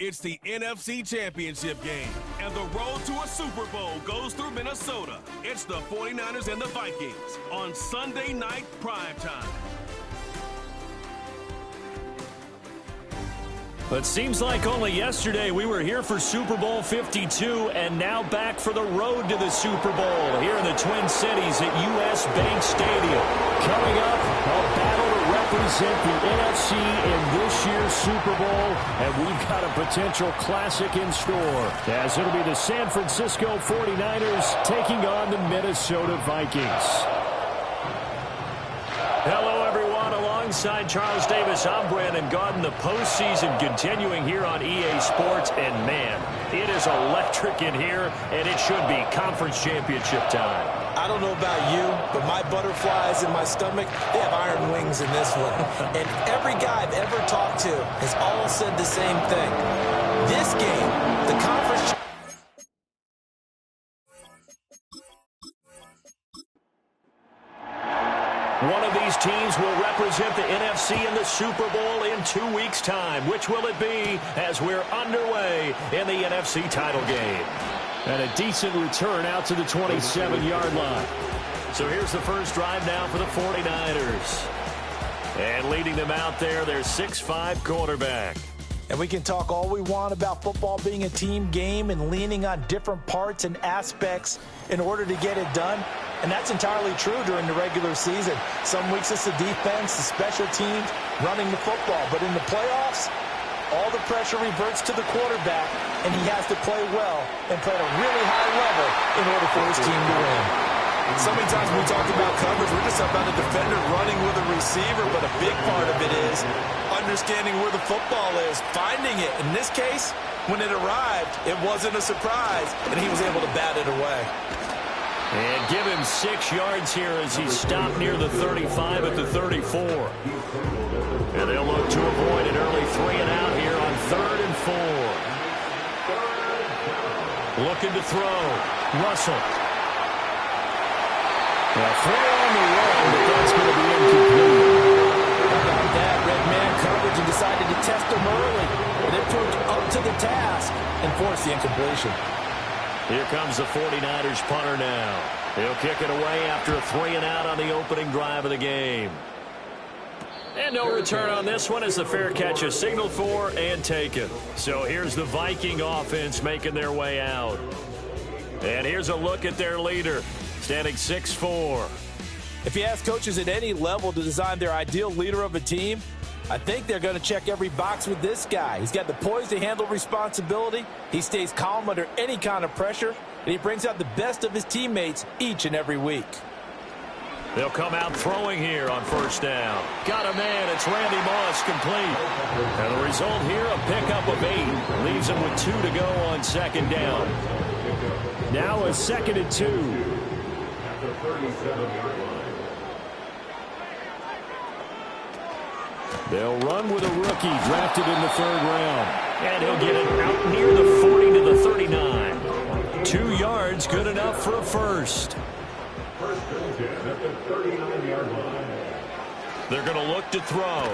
It's the NFC Championship game, and the road to a Super Bowl goes through Minnesota. It's the 49ers and the Vikings on Sunday night primetime. It seems like only yesterday we were here for Super Bowl 52 and now back for the road to the Super Bowl here in the Twin Cities at US Bank Stadium. Coming up, a battle to represent the NFC in this year's Super Bowl, and we've got a potential classic in store as it'll be the San Francisco 49ers taking on the Minnesota Vikings. Hello, everyone. Alongside Charles Davis, I'm Brandon Gaudin. The postseason continuing here on EA Sports. And, man, it is electric in here, and it should be conference championship time. I don't know about you, but my butterflies in my stomach, they have iron wings in this one. And every guy I've ever talked to has all said the same thing. This game, the conference One of these teams will represent the NFC in the Super Bowl in 2 weeks' time. Which will it be as we're underway in the NFC title game? And a decent return out to the 27-yard line. So here's the first drive now for the 49ers. And leading them out there, their 6'5" quarterback. And we can talk all we want about football being a team game and leaning on different parts and aspects in order to get it done. And that's entirely true during the regular season. Some weeks it's the defense, the special teams, running the football. But in the playoffs, all the pressure reverts to the quarterback, and he has to play well and play at a really high level in order for his team to win. So many times when we talk about coverage, we're just about a defender running with a receiver, but a big part of it is understanding where the football is, finding it. In this case, when it arrived, it wasn't a surprise, and he was able to bat it away. And give him 6 yards here as he stopped near the 35 at the 34. And they'll look to avoid an early 3 and out here on 3rd and 4. Looking to throw. Russell. Now throw on the run, but that's going to be incomplete. How about that? Red man coverage and decided to test him early. But it proved up to the task and forced the incompletion. Here comes the 49ers punter now. He'll kick it away after a 3 and out on the opening drive of the game. And no return on this one as the fair catch is signaled for and taken. So here's the Viking offense making their way out. And here's a look at their leader, standing 6'4". If you ask coaches at any level to design their ideal leader of a team, I think they're going to check every box with this guy. He's got the poise to handle responsibility. He stays calm under any kind of pressure, and he brings out the best of his teammates each and every week. They'll come out throwing here on first down. Got a man. It's Randy Moss, complete. And the result here, a pickup of 8. Leaves him with 2 to go on second down. Now a 2nd and 2. At the 37-yard line. They'll run with a rookie drafted in the 3rd round. And he'll get it out near the 40 to the 39. 2 yards, good enough for a first. First and 10 at the 39-yard line. They're going to look to throw.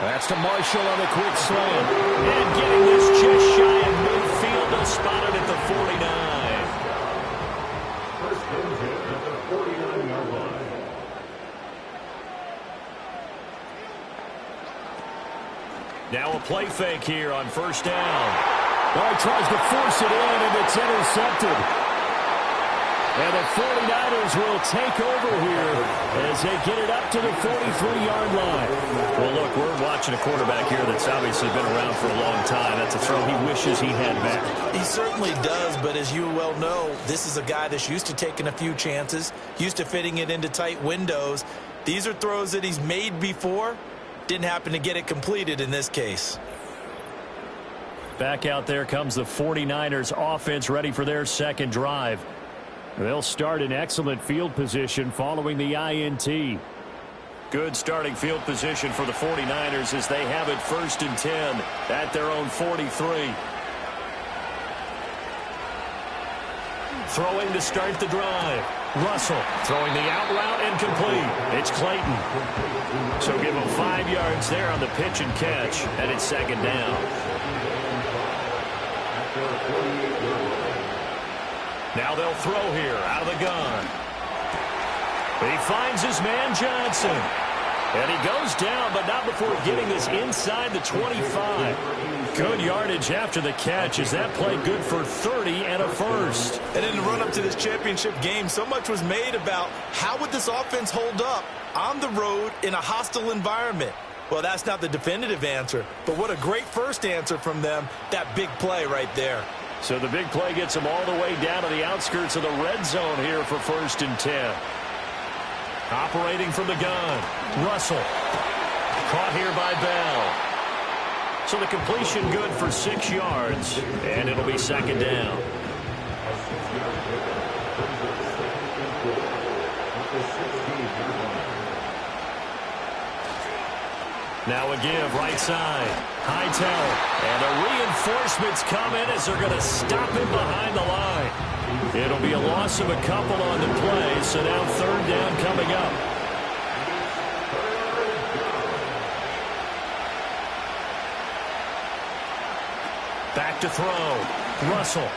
That's to Marshall on a quick slant. And getting this just shy of midfield, they'll spot it at the 49. First and 10 at the 49-yard line. Now a play fake here on first down. Oh, he tries to force it in, and it's intercepted. And the 49ers will take over here as they get it up to the 43-yard line. Well, look, we're watching a quarterback here that's obviously been around for a long time. That's a throw he wishes he had back. He certainly does, but as you well know, this is a guy that's used to taking a few chances, used to fitting it into tight windows. These are throws that he's made before. Didn't happen to get it completed in this case. Back out there comes the 49ers offense ready for their second drive. They'll start in excellent field position following the INT. Good starting field position for the 49ers as they have it 1st and 10 at their own 43. Throwing to start the drive. Russell throwing the out route and complete. It's Clayton. So give him 5 yards there on the pitch and catch, and it's 2nd down. Now they'll throw here out of the gun. He finds his man Johnson. And he goes down, but not before getting this inside the 25. Good yardage after the catch as that play good for 30 and a first. And in the run-up to this championship game, so much was made about how would this offense hold up on the road in a hostile environment. Well, that's not the definitive answer, but what a great first answer from them, that big play right there. So the big play gets them all the way down to the outskirts of the red zone here for 1st and 10. Operating from the gun, Russell. Caught here by Bell. So the completion good for 6 yards, and it'll be 2nd down. Now a give, right side. Hightower. And the reinforcements come in as they're going to stop him behind the line. It'll be a loss of a couple on the play, so now 3rd down coming up. Back to throw. Russell.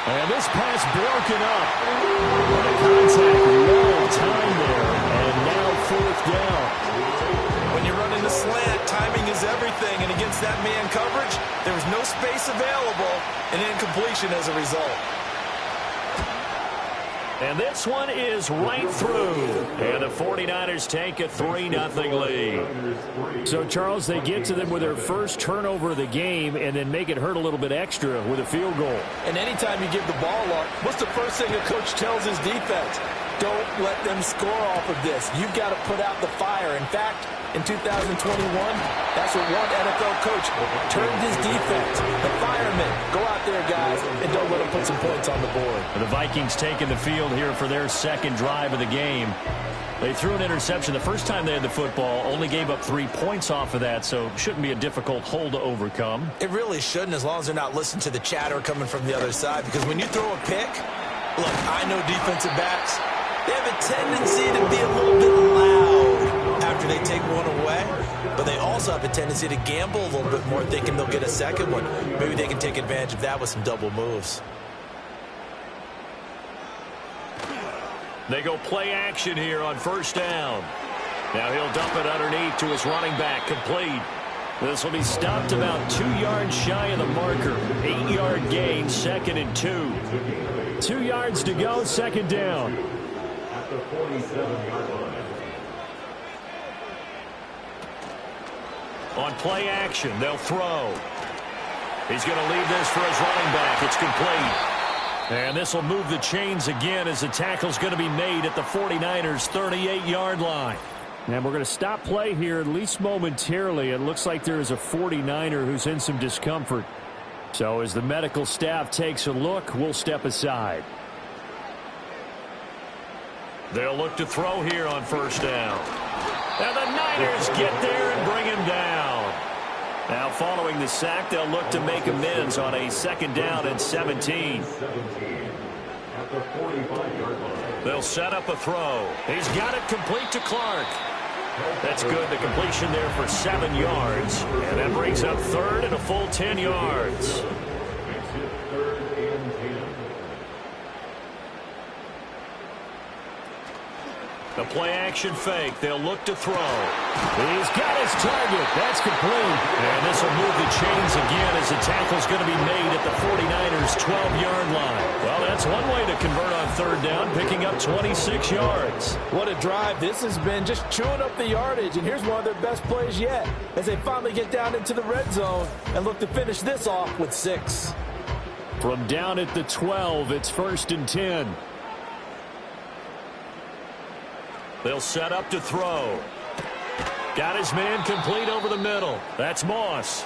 And this pass broken up. What a contact. Well timed there. And now 4th down. When you run in the slant, timing is everything. And against that man coverage, there was no space available, and incompletion as a result. And this one is right through. And the 49ers take a 3-0 lead. So, Charles, they get to them with their first turnover of the game and then make it hurt a little bit extra with a field goal. And anytime you give the ball up, what's the first thing a coach tells his defense? Don't let them score off of this. You've got to put out the fire. In fact, in 2021, that's what one NFL coach turned his defense. The firemen, go out there, guys, and don't let them put some points on the board. And the Vikings taking the field here for their 2nd drive of the game. They threw an interception the first time they had the football, only gave up 3 points off of that, so shouldn't be a difficult hole to overcome. It really shouldn't, as long as they're not listening to the chatter coming from the other side, because when you throw a pick, look, I know defensive backs, they have a tendency to be a little bit loud after they take one away, but they also have a tendency to gamble a little bit more, thinking they'll get a second one. Maybe they can take advantage of that with some double moves. They go play action here on 1st down. Now he'll dump it underneath to his running back, complete. This will be stopped about 2 yards shy of the marker. 8-yard gain, 2nd and 2. 2 yards to go, 2nd down. At the 47-yard line. On play action, they'll throw. He's going to leave this for his running back. It's complete. And this will move the chains again as the tackle's going to be made at the 49ers' 38-yard line. And we're going to stop play here, at least momentarily. It looks like there is a 49er who's in some discomfort. So as the medical staff takes a look, we'll step aside. They'll look to throw here on 1st down. And the Niners get there and bring him down. Now following the sack, they'll look to make amends on a 2nd down and 17. At the 45-yard line. They'll set up a throw. He's got it complete to Clark. That's good. The completion there for 7 yards. And that brings up 3rd and a full 10 yards. Makes it 3rd and 10. The play-action fake. They'll look to throw. He's got his target. That's complete. And this will move the chains again as the tackle's going to be made at the 49ers' 12-yard line. Well, that's one way to convert on 3rd down, picking up 26 yards. What a drive this has been, just chewing up the yardage. And here's one of their best plays yet as they finally get down into the red zone and look to finish this off with 6. From down at the 12, it's 1st and 10. They'll set up to throw. Got his man complete over the middle. That's Moss.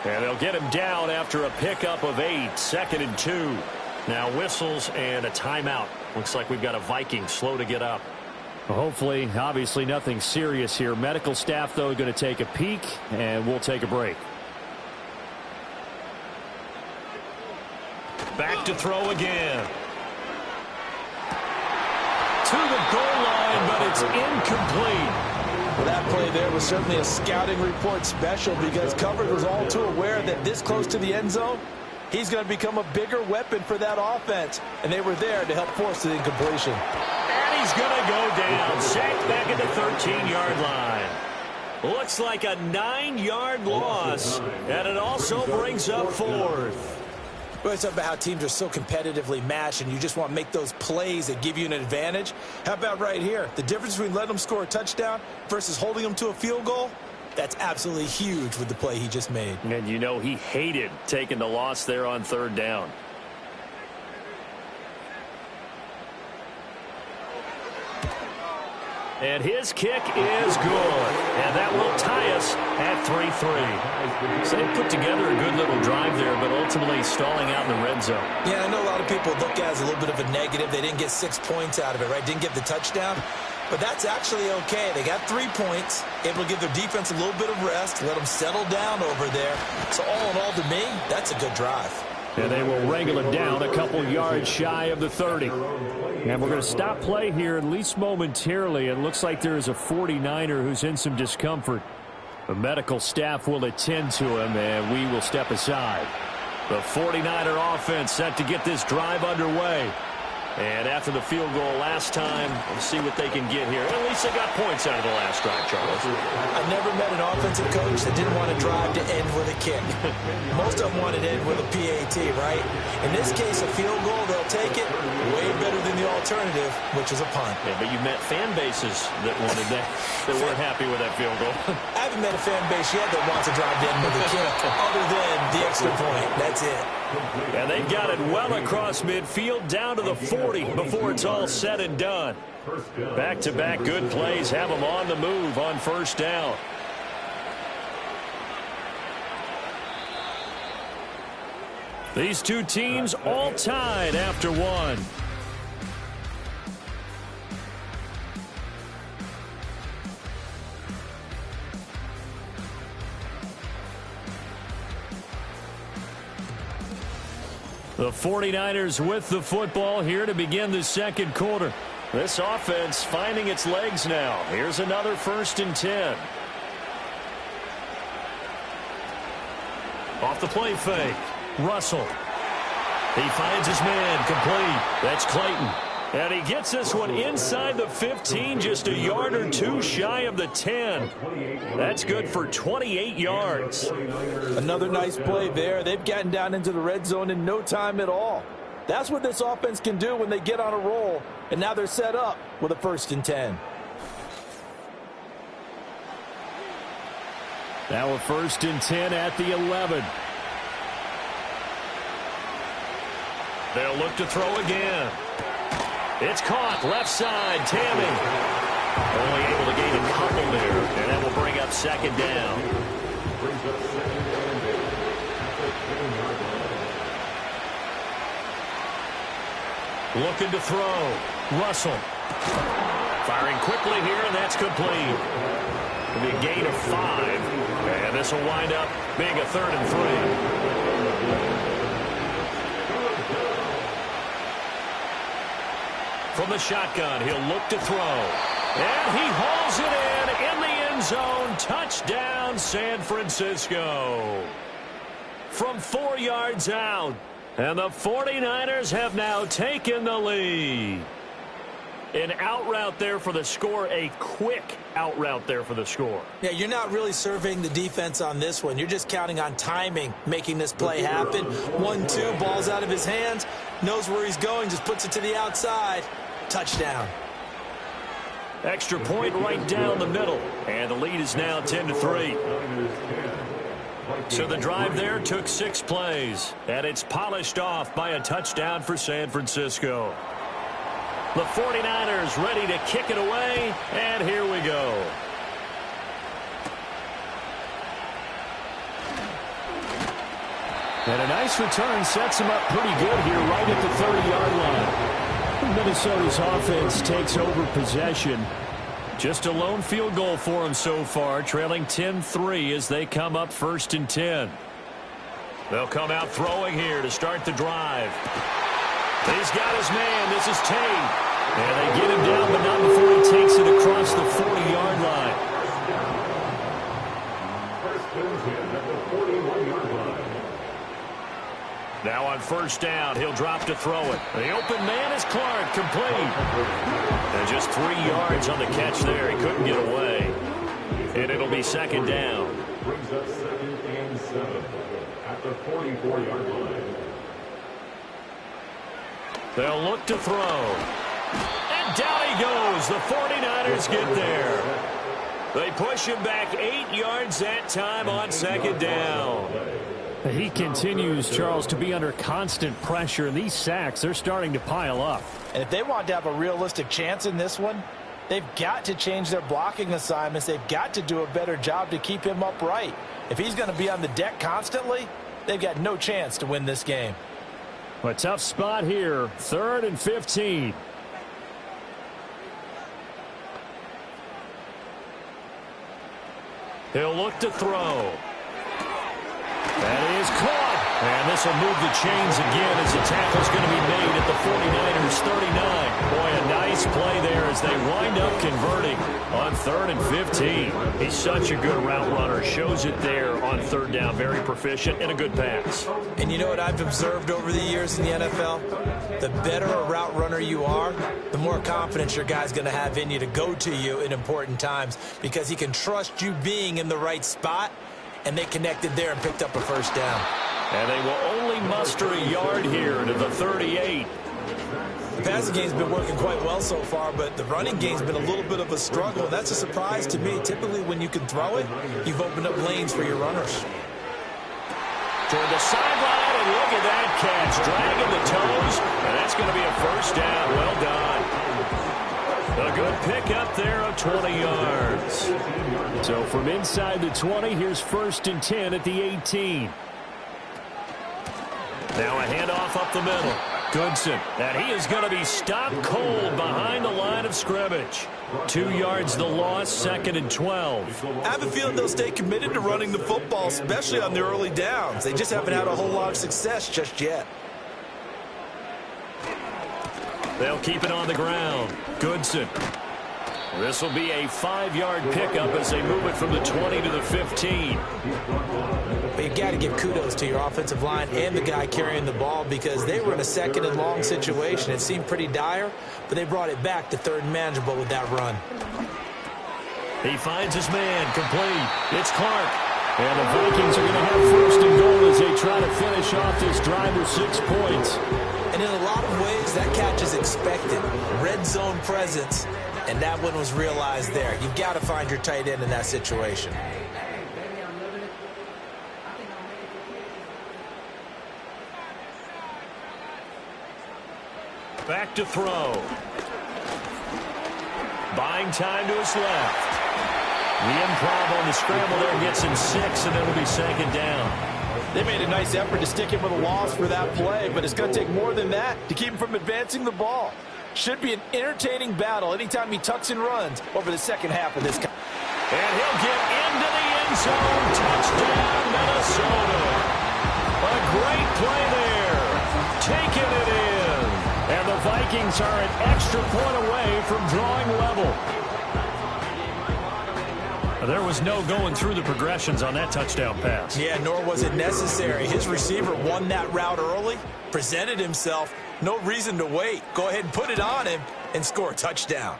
And they'll get him down after a pickup of 8, 2nd and 2. Now whistles and a timeout. Looks like we've got a Viking slow to get up. Hopefully, obviously nothing serious here. Medical staff, though, going to take a peek, and we'll take a break. Back to throw again. To the goal line, but it's incomplete. Well, that play there was certainly a scouting report special because coverage was all too aware that this close to the end zone, he's going to become a bigger weapon for that offense. And they were there to help force the incompletion. And he's going to go down. Sacked back at the 13-yard line. Looks like a 9-yard loss. And it also brings up fourth. We always talk about how teams are so competitively matched and you just want to make those plays that give you an advantage. How about right here? The difference between letting them score a touchdown versus holding them to a field goal, that's absolutely huge with the play he just made. And you know he hated taking the loss there on third down. And his kick is good. And that will tie us at 3-3. So they put together a good little drive there, but ultimately stalling out in the red zone. Yeah, I know a lot of people look at it as a little bit of a negative. They didn't get 6 points out of it, right? Didn't get the touchdown. But that's actually okay. They got 3 points, able to give their defense a little bit of rest, let them settle down over there. So all in all, to me, that's a good drive. And they will wrangle it down a couple yards shy of the 30. And we're going to stop play here, at least momentarily. It looks like there is a 49er who's in some discomfort. The medical staff will attend to him, and we will step aside. The 49er offense set to get this drive underway. And after the field goal last time, we'll see what they can get here. At least they got points out of the last drive, Charles. I've never met an offensive coach that didn't want a drive to end with a kick. Most of them wanted to end with a PAT, right? In this case, a field goal, they'll take it. Way better than the alternative, which is a punt. Yeah, but you've met fan bases that wanted that, that weren't happy with that field goal. I haven't met a fan base yet that wants a drive to end with a kick, other than the extra point. That's it. And they've got it well across midfield down to the 40 before it's all said and done. Back-to-back good plays have them on the move on first down. These two teams all tied after one. The 49ers with the football here to begin the second quarter. This offense finding its legs now. Here's another 1st and 10. Off the play fake. Russell. He finds his man complete. That's Clayton. And he gets this one inside the 15, just a yard or two shy of the 10. That's good for 28 yards. Another nice play there. They've gotten down into the red zone in no time at all. That's what this offense can do when they get on a roll. And now they're set up with a 1st and 10. Now a 1st and 10 at the 11. They'll look to throw again. It's caught left side. Tammy only able to gain a couple there, and that will bring up 2nd down. Looking to throw. Russell firing quickly here, and that's complete. It'll be a gain of 5, and this will wind up being a 3rd and 3. From the shotgun, he'll look to throw. And he hauls it in the end zone. Touchdown, San Francisco. From 4 yards out. And the 49ers have now taken the lead. An out route there for the score, a quick out route there for the score. Yeah, you're not really surveying the defense on this one. You're just counting on timing, making this play happen. 1-2, ball's out of his hands, knows where he's going, just puts it to the outside. Touchdown. Extra point right down the middle. And the lead is now 10-3. So the drive there took 6 plays. And it's polished off by a touchdown for San Francisco. The 49ers ready to kick it away. And here we go. And a nice return sets him up pretty good here right at the 30-yard line. Minnesota's offense takes over possession. Just a lone field goal for them so far, trailing 10-3 as they come up 1st and 10. They'll come out throwing here to start the drive. He's got his man. This is Tate. And they get him down, but not before he takes it across the 40-yard line. Now on 1st down, he'll drop to throw it. The open man is Clark, complete. And just 3 yards on the catch there. He couldn't get away. And it'll be 2nd down. Brings up 2nd and 7 at the 44-yard line. They'll look to throw. And down he goes. The 49ers get there. They push him back 8 yards that time on 2nd down. He continues, Charles, to be under constant pressure. And these sacks, they're starting to pile up. And if they want to have a realistic chance in this one, they've got to change their blocking assignments. They've got to do a better job to keep him upright. If he's going to be on the deck constantly, they've got no chance to win this game. A tough spot here, 3rd and 15. He'll look to throw. That is caught. And this will move the chains again as the tackle's going to be made at the 49ers 39. Boy, a nice play there as they wind up converting on 3rd and 15. He's such a good route runner. Shows it there on 3rd down. Very proficient and a good pass. And you know what I've observed over the years in the NFL? The better a route runner you are, the more confidence your guy's going to have in you to go to you in important times because he can trust you being in the right spot. And they connected there and picked up a 1st down. And they will only muster a yard here to the 38. The passing game's been working quite well so far, but the running game's been a little bit of a struggle. That's a surprise to me. Typically, when you can throw it, you've opened up lanes for your runners. Toward the sideline, and look at that catch. Dragging the toes, and that's going to be a 1st down. Well done. A good pick up there of 20 yards. So from inside the 20, here's 1st and 10 at the 18. Now a handoff up the middle. Goodson. And he is going to be stopped cold behind the line of scrimmage. 2 yards the loss, 2nd and 12. I have a feeling they'll stay committed to running the football, especially on their early downs. They just haven't had a whole lot of success just yet. They'll keep it on the ground. Goodson. This will be a 5-yard pickup as they move it from the 20 to the 15. But you've got to give kudos to your offensive line and the guy carrying the ball because they were in a 2nd and long situation. It seemed pretty dire, but they brought it back to 3rd and manageable with that run. He finds his man, complete. It's Clark. And the Vikings are going to have 1st and goal as they try to finish off this drive with 6 points. And in a lot of ways, that catch is expected. Red zone presence, and that one was realized there. You've got to find your tight end in that situation. Back to throw. Buying time to his left. The improv on the scramble there gets him 6, and it'll be 2nd down. They made a nice effort to stick him with a loss for that play, but it's going to take more than that to keep him from advancing the ball. Should be an entertaining battle anytime he tucks and runs over the 2nd half of this. And he'll get into the end zone. Touchdown, Minnesota. A great play there. Taking it in. And the Vikings are an extra point away from drawing level. There was no going through the progressions on that touchdown pass. Yeah, nor was it necessary. His receiver won that route early, presented himself. No reason to wait. Go ahead and put it on him and score a touchdown.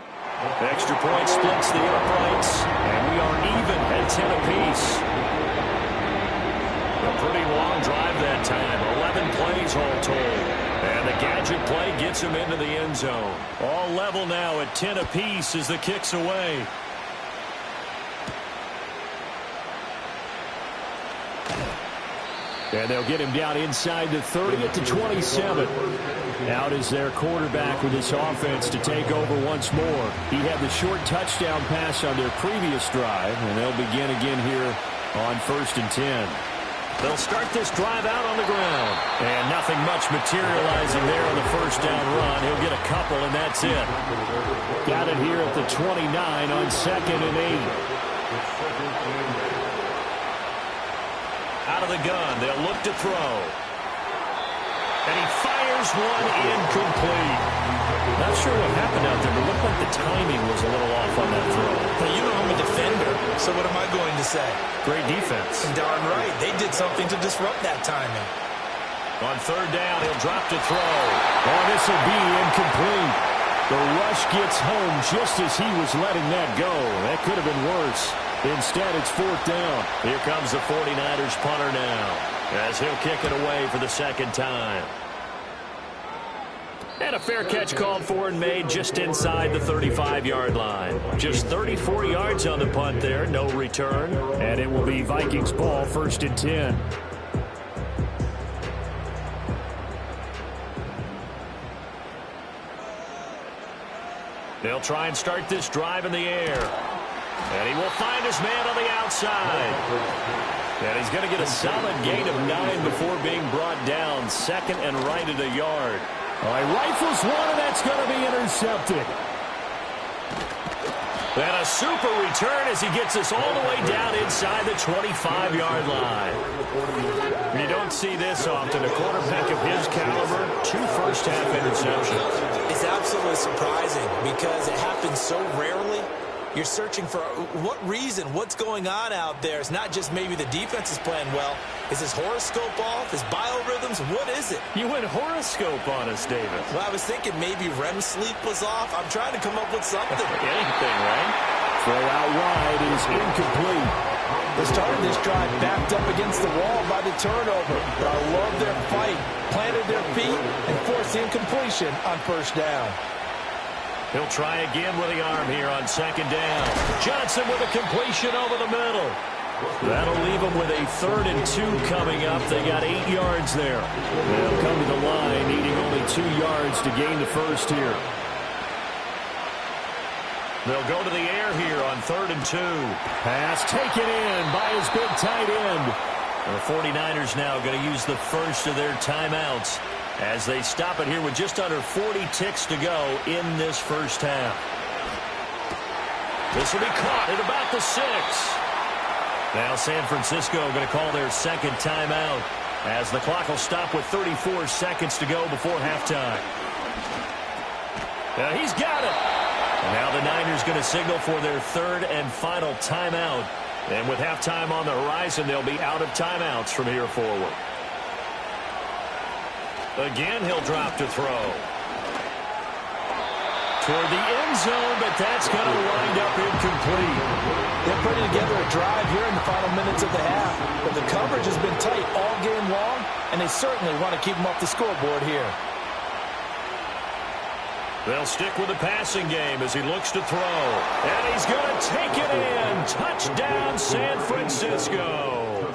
The extra point splits the uprights, and we are even at 10 apiece. A pretty long drive that time. 11 plays all told. And the gadget play gets him into the end zone. All level now at 10 apiece as the kick's away. And they'll get him down inside the 30 at the 27. Out is their quarterback with this offense to take over once more. He had the short touchdown pass on their previous drive, and they'll begin again here on 1st and 10. They'll start this drive out on the ground. And nothing much materializing there on the first down run. He'll get a couple, and that's it. Got it here at the 29 on 2nd and 8. Out of the gun, they'll look to throw. And he fires one incomplete. Not sure what happened out there, but it looked like the timing was a little off on that throw. Well, you know I'm a defender, so what am I going to say? Great defense. Darn right. They did something to disrupt that timing. On 3rd down, he'll drop to throw. Oh, this will be incomplete. The rush gets home just as he was letting that go. That could have been worse. Instead, it's 4th down. Here comes the 49ers punter now, as he'll kick it away for the 2nd time. And a fair catch called for and made just inside the 35-yard line. Just 34 yards on the punt there, no return. And it will be Vikings ball, 1st and 10. They'll try and start this drive in the air. And he will find his man on the outside. And he's going to get a solid gain of 9 before being brought down. 2nd and right at a yard. All right, rifles one, and that's going to be intercepted. And a super return as he gets us all the way down inside the 25-yard line. You don't see this often. A quarterback of his caliber, 2 first-half interceptions. It's absolutely surprising because it happens so rarely. You're searching for what reason, what's going on out there. It's not just maybe the defense is playing well. Is his horoscope off? His biorhythms? What is it? You went horoscope on us, David. Well, I was thinking maybe REM sleep was off. I'm trying to come up with something. Anything, right? Throw out wide is incomplete. They started this drive backed up against the wall by the turnover. But I love their fight. Planted their feet and forced the incompletion on 1st down. He'll try again with the arm here on 2nd down. Johnson with a completion over the middle. That'll leave them with a 3rd and 2 coming up. They got 8 yards there. They'll come to the line, needing only 2 yards to gain the first here. They'll go to the air here on 3rd and 2. Pass taken in by his big tight end. And the 49ers now going to use the first of their timeouts as they stop it here with just under 40 ticks to go in this first half. This will be caught at about the 6. Now San Francisco going to call their 2nd timeout as the clock will stop with 34 seconds to go before halftime. Now he's got it. And now the Niners going to signal for their 3rd and final timeout. And with halftime on the horizon, they'll be out of timeouts from here forward. Again, he'll drop to throw. Toward the end zone, but that's going to wind up incomplete. They're putting together a drive here in the final minutes of the half. But the coverage has been tight all game long, and they certainly want to keep them off the scoreboard here. They'll stick with the passing game as he looks to throw. And he's going to take it in. Touchdown, San Francisco.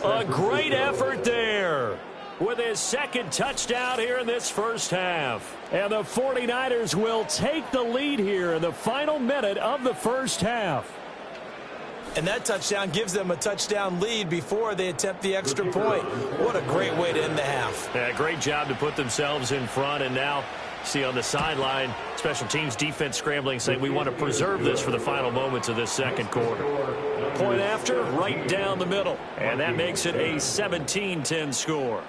A great effort there with his 2nd touchdown here in this first half. And the 49ers will take the lead here in the final minute of the first half. And that touchdown gives them a touchdown lead before they attempt the extra point. What a great way to end the half. Yeah, great job to put themselves in front, and now see on the sideline, special teams defense scrambling, saying we want to preserve this for the final moments of this 2nd quarter. Point after, right down the middle. And that makes it a 17-10 score.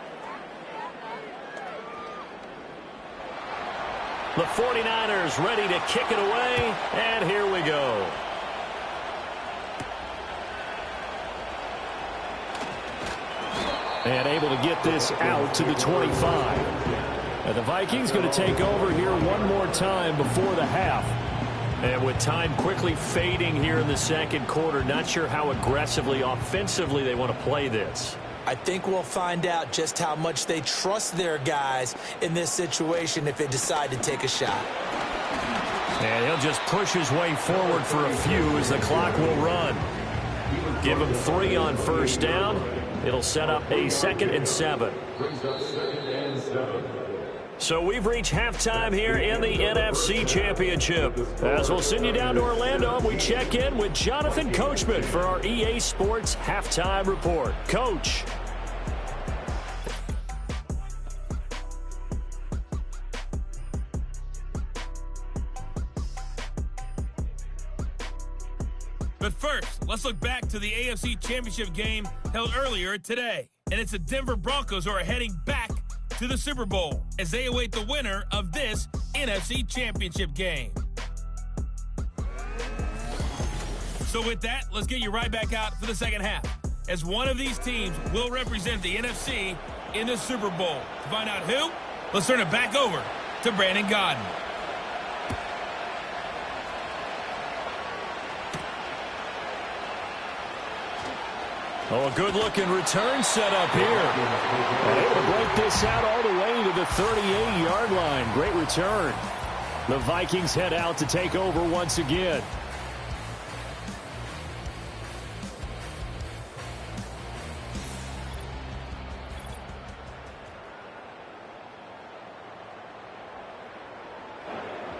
The 49ers ready to kick it away, and here we go. And able to get this out to the 25. And the Vikings going to take over here one more time before the half. And with time quickly fading here in the 2nd quarter, not sure how aggressively, offensively they want to play this. I think we'll find out just how much they trust their guys in this situation if they decide to take a shot. And he'll just push his way forward for a few as the clock will run. Give him 3 on 1st down. It'll set up a 2nd and 7. So we've reached halftime here in the NFC Championship. As we'll send you down to Orlando, we check in with Jonathan Coachman for our EA Sports Halftime Report. Coach. But first, let's look back to the AFC Championship game held earlier today. And it's the Denver Broncos who are heading back to the Super Bowl as they await the winner of this NFC Championship game. So with that, let's get you right back out for the second half, as one of these teams will represent the NFC in the Super Bowl. To find out who, let's turn it back over to Brandon Godden. Oh, a good-looking return set up here. Able to break this out all the way to the 38-yard line. Great return. The Vikings head out to take over once again.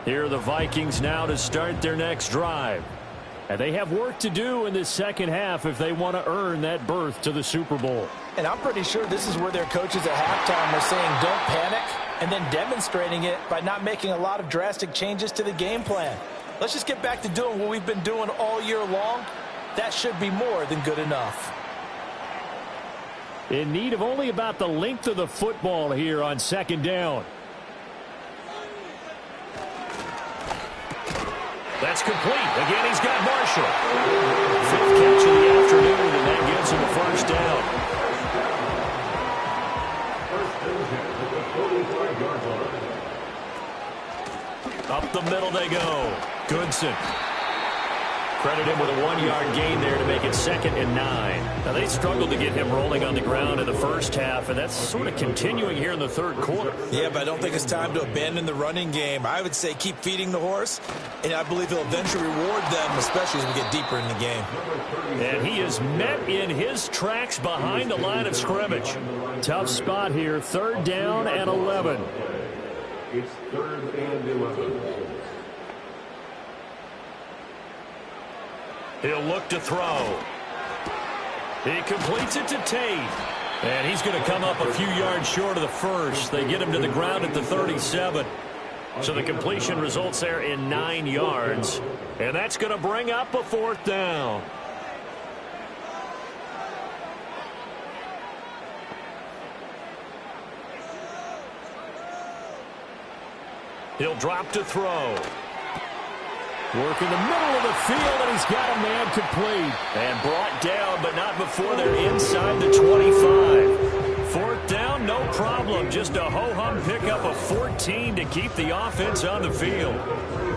Here are the Vikings now to start their next drive. And they have work to do in this second half if they want to earn that berth to the Super Bowl. And I'm pretty sure this is where their coaches at halftime are saying don't panic, and then demonstrating it by not making a lot of drastic changes to the game plan. Let's just get back to doing what we've been doing all year long. That should be more than good enough. In need of only about the length of the football here on second down. That's complete. Again, he's got Marshall. Fifth catch of the afternoon, and that gives him a first down. Up the middle they go. Goodson. Credit him with a 1-yard gain there to make it 2nd and 9. Now, they struggled to get him rolling on the ground in the first half, and that's sort of continuing here in the third quarter. Yeah, but I don't think it's time to abandon the running game. I would say keep feeding the horse, and I believe he'll eventually reward them, especially as we get deeper in the game. And he is met in his tracks behind the line of scrimmage. Tough spot here, 3rd down and 11. It's 3rd and 11. He'll look to throw. He completes it to Tate. And he's going to come up a few yards short of the first. They get him to the ground at the 37. So the completion results there in 9 yards. And that's going to bring up a 4th down. He'll drop to throw. Work in the middle of the field, and he's got a man complete. And brought down, but not before they're inside the 25. 4th down, no problem. Just a ho-hum pickup of 14 to keep the offense on the field.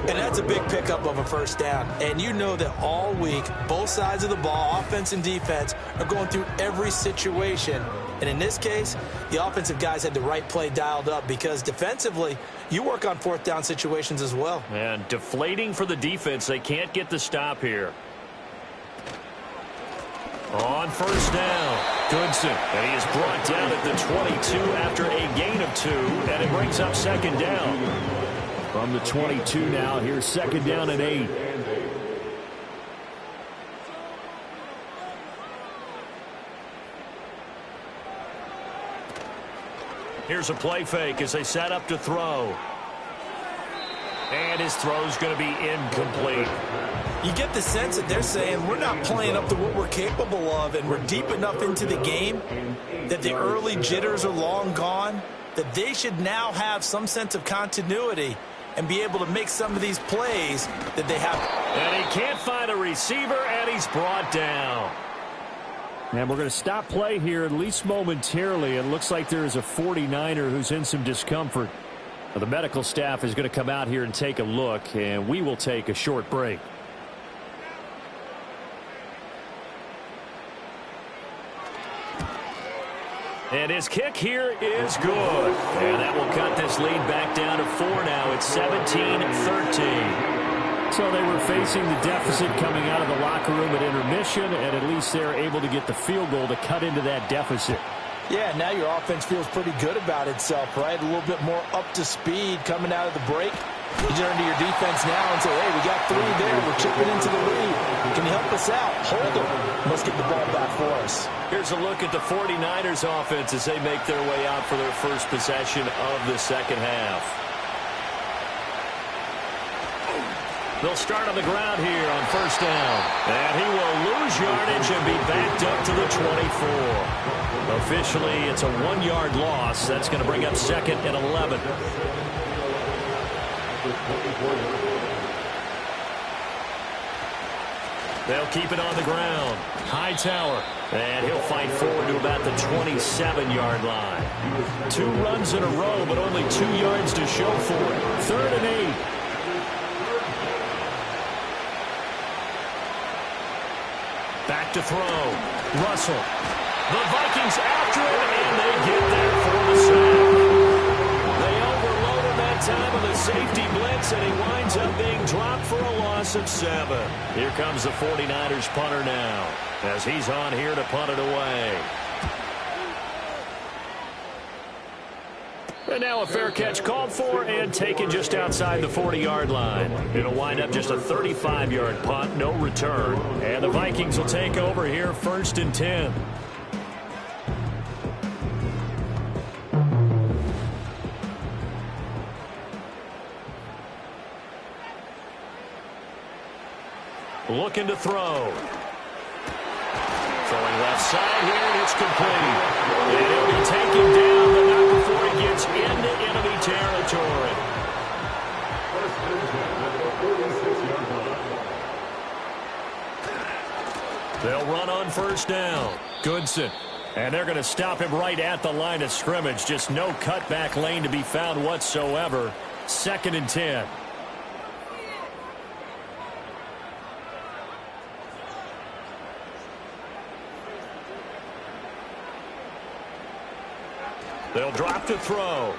And that's a big pickup of a first down. And you know that all week, both sides of the ball, offense and defense, are going through every situation. And in this case, the offensive guys had the right play dialed up because defensively, you work on 4th down situations as well. And deflating for the defense. They can't get the stop here. On 1st down, Goodson. And he is brought down at the 22 after a gain of 2. And it brings up 2nd down. From the 22 now, here's 2nd down and 8. Here's a play fake as they set up to throw. And his throw's going to be incomplete. You get the sense that they're saying we're not playing up to what we're capable of, and we're deep enough into the game that the early jitters are long gone, that they should now have some sense of continuity and be able to make some of these plays that they have. And he can't find a receiver, and he's brought down. And we're going to stop play here, at least momentarily. It looks like there is a 49er who's in some discomfort. The medical staff is going to come out here and take a look, and we will take a short break. And his kick here is good. And that will cut this lead back down to 4 now. It's 17-13. So they were facing the deficit coming out of the locker room at intermission, and at least they're able to get the field goal to cut into that deficit. Yeah, now your offense feels pretty good about itself, right? A little bit more up to speed coming out of the break. You turn to your defense now and say, hey, we got 3 there. We're chipping into the lead. Can you help us out? Hold them. Let's get the ball back for us. Here's a look at the 49ers offense as they make their way out for their first possession of the second half. They'll start on the ground here on first down. And he will lose yardage and be backed up to the 24. Officially, it's a 1-yard loss. That's going to bring up 2nd and 11. They'll keep it on the ground. Hightower. And he'll fight forward to about the 27-yard line. 2 runs in a row, but only 2 yards to show for it. 3rd and 8. Back to throw. Russell. The Vikings after him, and they get there for the sack. They overload him that time with a safety blitz, and he winds up being dropped for a loss of 7. Here comes the 49ers punter now, as he's on here to punt it away. And now a fair catch called for and taken just outside the 40-yard line. It'll wind up just a 35-yard punt, no return. And the Vikings will take over here 1st and 10. Looking to throw. Throwing left side here, and it's complete. And he'll be taken down, but not before he gets into enemy territory. They'll run on first down. Goodson. And they're going to stop him right at the line of scrimmage. Just no cutback lane to be found whatsoever. 2nd and 10. They'll drop to throw.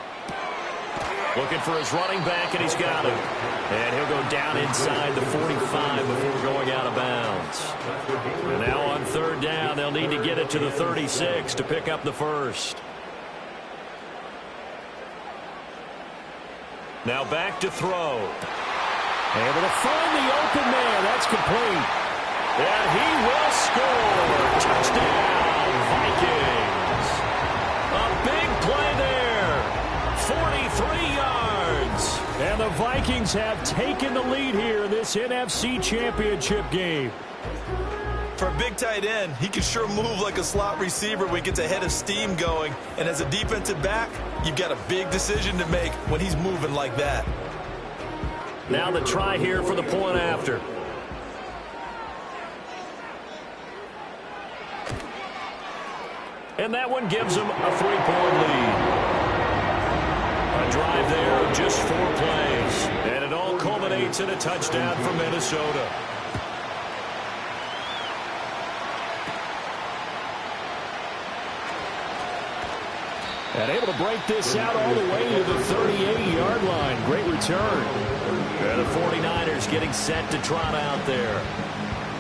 Looking for his running back, and he's got him. And he'll go down inside the 45 before going out of bounds. And now on 3rd down, they'll need to get it to the 36 to pick up the first. Now back to throw. Able to find the open man. That's complete. And he will score. Touchdown, Vikings. A big play there. 43 yards. And the Vikings have taken the lead here in this NFC Championship game. For a big tight end, he can sure move like a slot receiver when he gets a head of steam going. And as a defensive back, you've got a big decision to make when he's moving like that. Now the try here for the point after. And that one gives them a 3-point lead. A drive there of just 4 plays. And it all culminates in a touchdown for Minnesota. And able to break this out all the way to the 38-yard line. Great return. And the 49ers getting set to trot out there.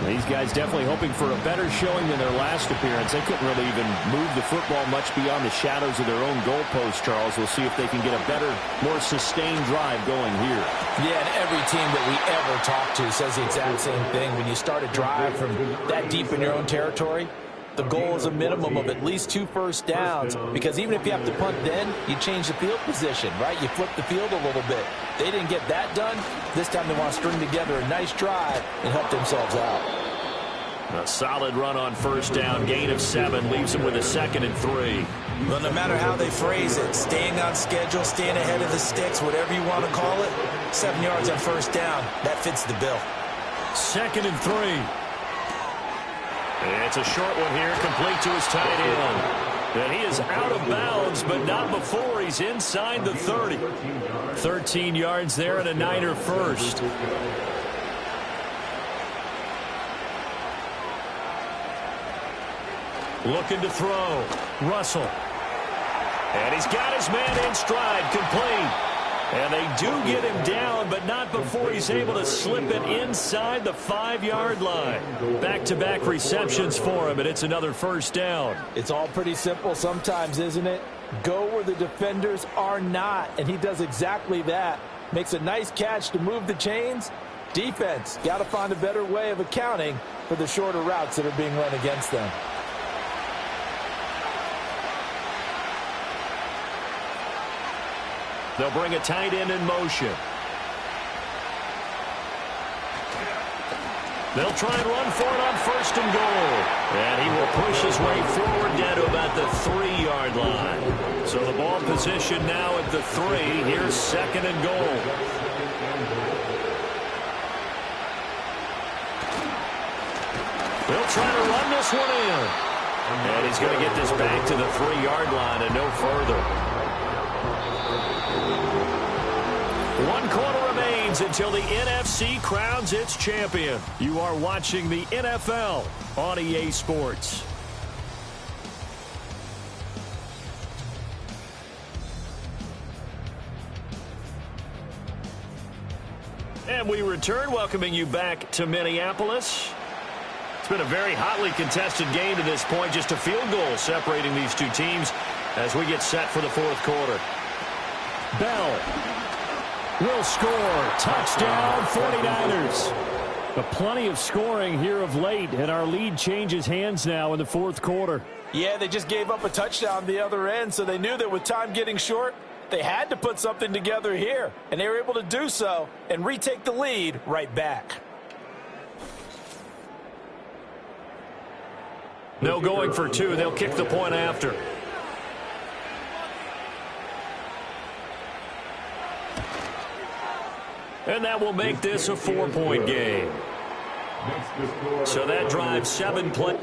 These guys definitely hoping for a better showing than their last appearance. They couldn't really even move the football much beyond the shadows of their own goalpost, Charles. We'll see if they can get a better, more sustained drive going here. Yeah, and every team that we ever talk to says the exact same thing. When you start a drive from that deep in your own territory, the goal is a minimum of at least 2 first downs, because even if you have to punt then, you change the field position, right? You flip the field a little bit. They didn't get that done. This time they want to string together a nice drive and help themselves out. A solid run on first down. Gain of 7 leaves them with a 2nd and 3. Well, no matter how they phrase it, staying on schedule, staying ahead of the sticks, whatever you want to call it, 7 yards on first down, that fits the bill. 2nd and 3. It's a short one here, complete to his tight end. And he is out of bounds, but not before he's inside the 30. 13 yards there and a Niner first. Looking to throw. Russell. And he's got his man in stride, complete. And they do get him down, but not before he's able to slip it inside the 5-yard line. Back-to-back receptions for him, and it's another first down. It's all pretty simple sometimes, isn't it? Go where the defenders are not, and he does exactly that. Makes a nice catch to move the chains. Defense, got to find a better way of accounting for the shorter routes that are being run against them. They'll bring a tight end in motion. They'll try and run for it on first and goal. And he will push his way forward down to about the 3-yard line. So the ball position now at the 3. Here's second and goal. They'll try to run this one in. And he's going to get this back to the 3-yard line and no further. 1 quarter remains until the NFC crowns its champion. You are watching the NFL on EA Sports. And we return, welcoming you back to Minneapolis. It's been a very hotly contested game to this point. Just a field goal separating these two teams as we get set for the fourth quarter. Bell will score. Touchdown, 49ers. But plenty of scoring here of late, and our lead changes hands now in the fourth quarter. Yeah, they just gave up a touchdown the other end, so they knew that with time getting short, they had to put something together here. And they were able to do so and retake the lead right back. No going for 2. They'll kick the point after. And that will make this a 4-point game. So that drives 7 plays.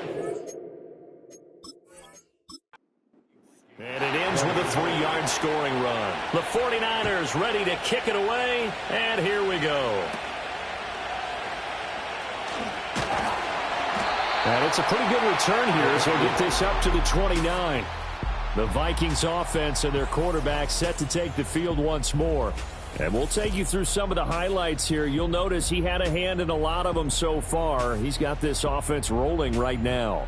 And it ends with a 3-yard scoring run. The 49ers ready to kick it away. And here we go. And it's a pretty good return here, so we'll get this up to the 29. The Vikings offense and their quarterback set to take the field once more. And we'll take you through some of the highlights here. You'll notice he had a hand in a lot of them so far. He's got this offense rolling right now.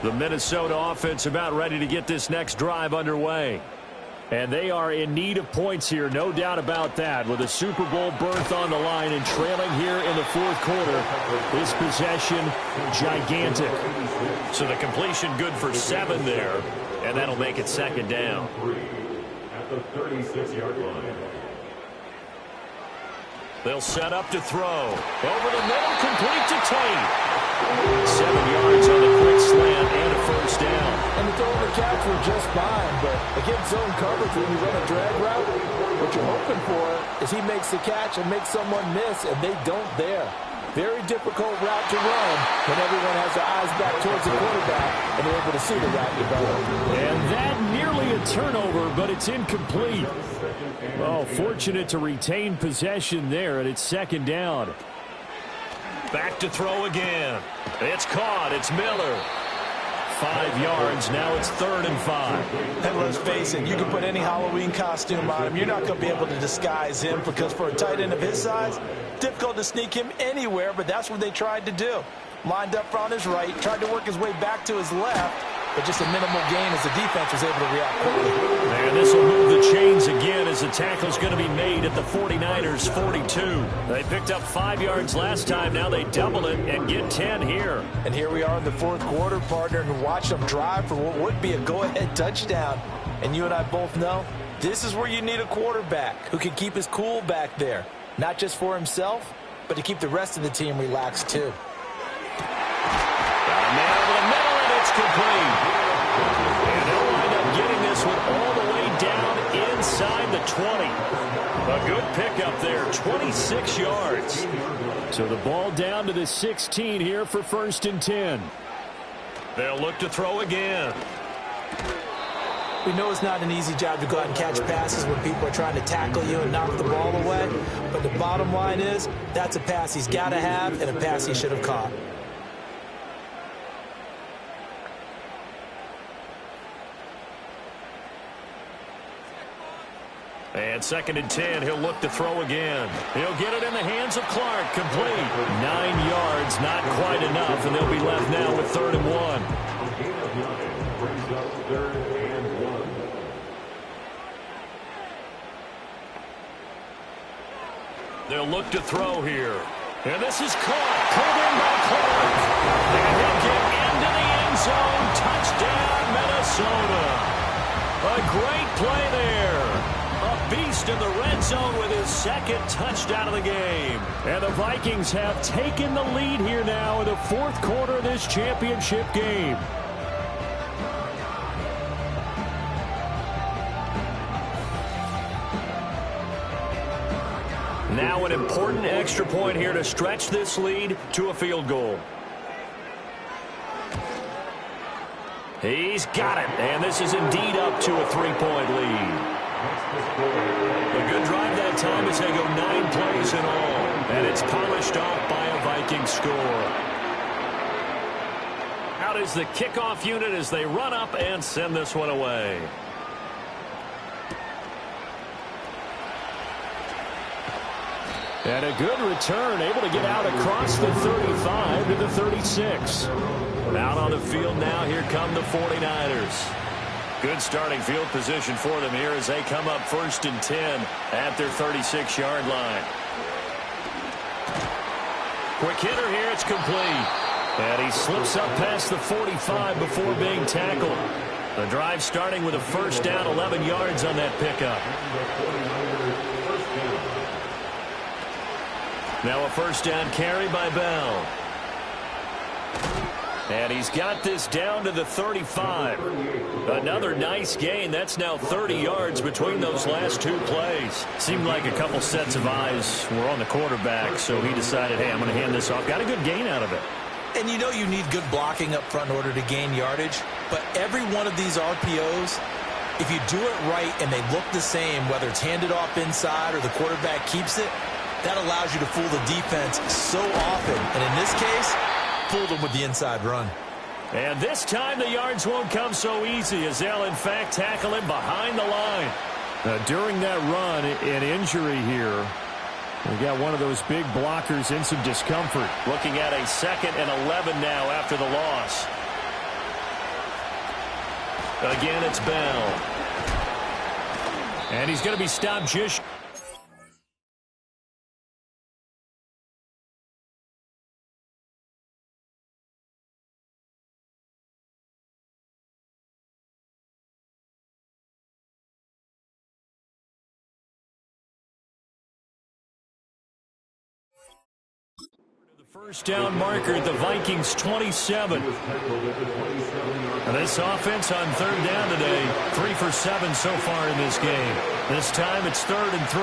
The Minnesota offense about ready to get this next drive underway. And they are in need of points here, no doubt about that. With a Super Bowl berth on the line and trailing here in the fourth quarter, this possession gigantic. So the completion good for 7 there, and that'll make it second down. At the 36-yard line. They'll set up to throw. Over the middle, complete to Tate. 7 yards on the quick slant and a first down. And the throw and the catch were just fine, but against zone coverage, when you run a drag route, what you're hoping for is he makes the catch and makes someone miss, and they don't there. Very difficult route to run when everyone has their eyes back towards the quarterback and they're able to see the route develop. And that nearly a turnover, but it's incomplete. Oh, fortunate to retain possession there, and it's second down. Back to throw again. It's caught. It's Miller. 5 yards. Now it's 3rd and 5. And let's face it, you can put any Halloween costume on him. You're not going to be able to disguise him because for a tight end of his size, difficult to sneak him anywhere, but that's what they tried to do. Lined up on his right, tried to work his way back to his left, but just a minimal gain as the defense was able to react quickly. And this will move the chains again as the tackle's going to be made at the 49ers' 42. They picked up 5 yards last time. Now they double it and get 10 here. And here we are in the fourth quarter, partner, and watch them drive for what would be a go-ahead touchdown. And you and I both know this is where you need a quarterback who can keep his cool back there. Not just for himself, but to keep the rest of the team relaxed too. Got a man over the middle, and it's complete. And they'll wind up getting this one all the way down inside the 20. A good pickup there, 26 yards. So the ball down to the 16 here for 1st and 10. They'll look to throw again. We know it's not an easy job to go out and catch passes when people are trying to tackle you and knock the ball away. But the bottom line is, that's a pass he's got to have and a pass he should have caught. And 2nd and 10, he'll look to throw again. He'll get it in the hands of Clark, complete. 9 yards, not quite enough, and they'll be left now with 3rd and 1. Brings up 3rd and 1. They'll look to throw here. And this is caught. Pulled in by Clark. And he'll get into the end zone. Touchdown, Minnesota. A great play there. A beast in the red zone with his 2nd touchdown of the game. And the Vikings have taken the lead here now in the 4th quarter of this championship game. Now an important extra point here to stretch this lead to a field goal. He's got it, and this is indeed up to a 3-point lead. A good drive that time as they go 9 plays in all, and it's polished off by a Viking score. Out is the kickoff unit as they run up and send this one away. And a good return, able to get out across the 35 to the 36. Out on the field now, here come the 49ers. Good starting field position for them here as they come up 1st and 10 at their 36-yard line. Quick hitter here, it's complete. And he slips up past the 45 before being tackled. The drive starting with a 1st down, 11 yards on that pickup. Now a 1st down carry by Bell. And he's got this down to the 35. Another nice gain. That's now 30 yards between those last 2 plays. Seemed like a couple sets of eyes were on the quarterback, so he decided, hey, I'm going to hand this off. Got a good gain out of it. And you know you need good blocking up front in order to gain yardage. But every one of these RPOs, if you do it right and they look the same, whether it's handed off inside or the quarterback keeps it, that allows you to fool the defense so often. And in this case, fool them with the inside run. And this time the yards won't come so easy as they'll, in fact, tackle him behind the line. During that run, an injury here. We got one of those big blockers in some discomfort. Looking at a 2nd and 11 now after the loss. Again, it's Bell. And he's going to be stopped just... First down marker at the Vikings 27. And this offense on 3rd down today, 3 for 7 so far in this game. This time it's 3rd and 3.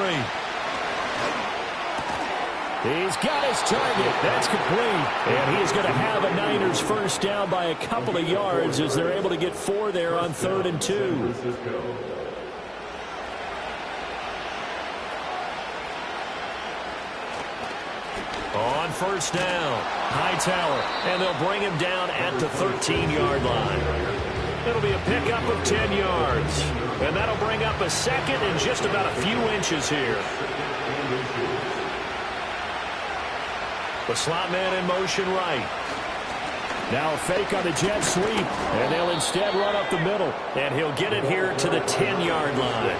He's got his target. That's complete. And he's going to have a Niners 1st down by a couple of yards as they're able to get 4 there on 3rd and 2. On 1st down, Hightower, and they'll bring him down at the 13-yard line. It'll be a pickup of 10 yards, and that'll bring up a 2nd and just about a few inches here. The slot man in motion right. Now a fake on the jet sweep, and they'll instead run up the middle, and he'll get it here to the 10-yard line.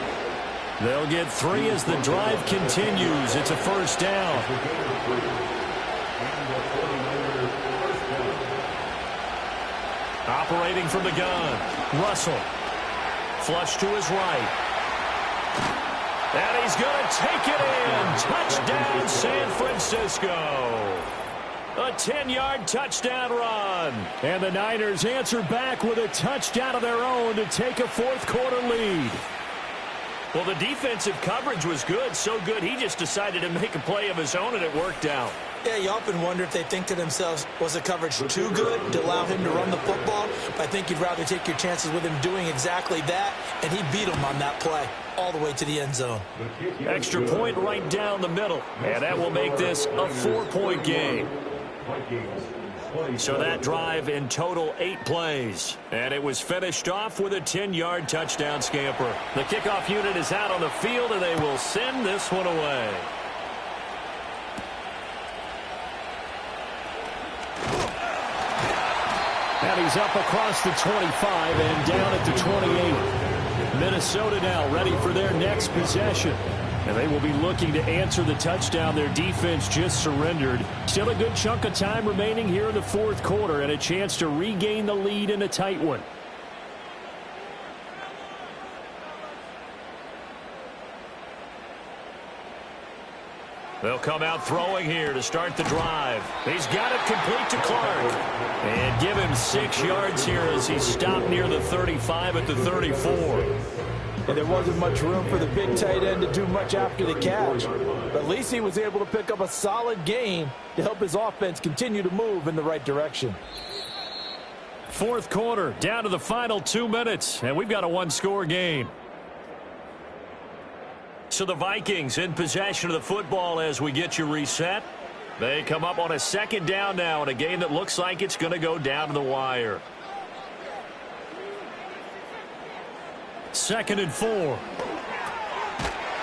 They'll get 3 as the drive continues. It's a 1st down. Operating from the gun, Russell. Flush to his right. And he's going to take it in. Touchdown, San Francisco. A 10-yard touchdown run. And the Niners answer back with a touchdown of their own to take a 4th quarter lead. Well, the defensive coverage was good, so good he just decided to make a play of his own, and it worked out. Yeah, you often wonder if they think to themselves, was the coverage too good to allow him to run the football? But I think you'd rather take your chances with him doing exactly that, and he beat him on that play all the way to the end zone. Extra point right down the middle, and that will make this a 4-point game. So that drive in total 8 plays. And it was finished off with a 10-yard touchdown scamper. The kickoff unit is out on the field, and they will send this one away. And he's up across the 25 and down at the 28. Minnesota now ready for their next possession. And they will be looking to answer the touchdown their defense just surrendered. Still a good chunk of time remaining here in the fourth quarter and a chance to regain the lead in a tight one. They'll come out throwing here to start the drive. He's got it complete to Clark. And give him 6 yards here as he's stopped near the 35 at the 34. And there wasn't much room for the big tight end to do much after the catch. But at least he was able to pick up a solid gain to help his offense continue to move in the right direction. Fourth quarter, down to the final 2 minutes, and we've got a one-score game. So the Vikings in possession of the football as we get you reset. They come up on a second down now in a game that looks like it's going to go down to the wire. 2nd and 4.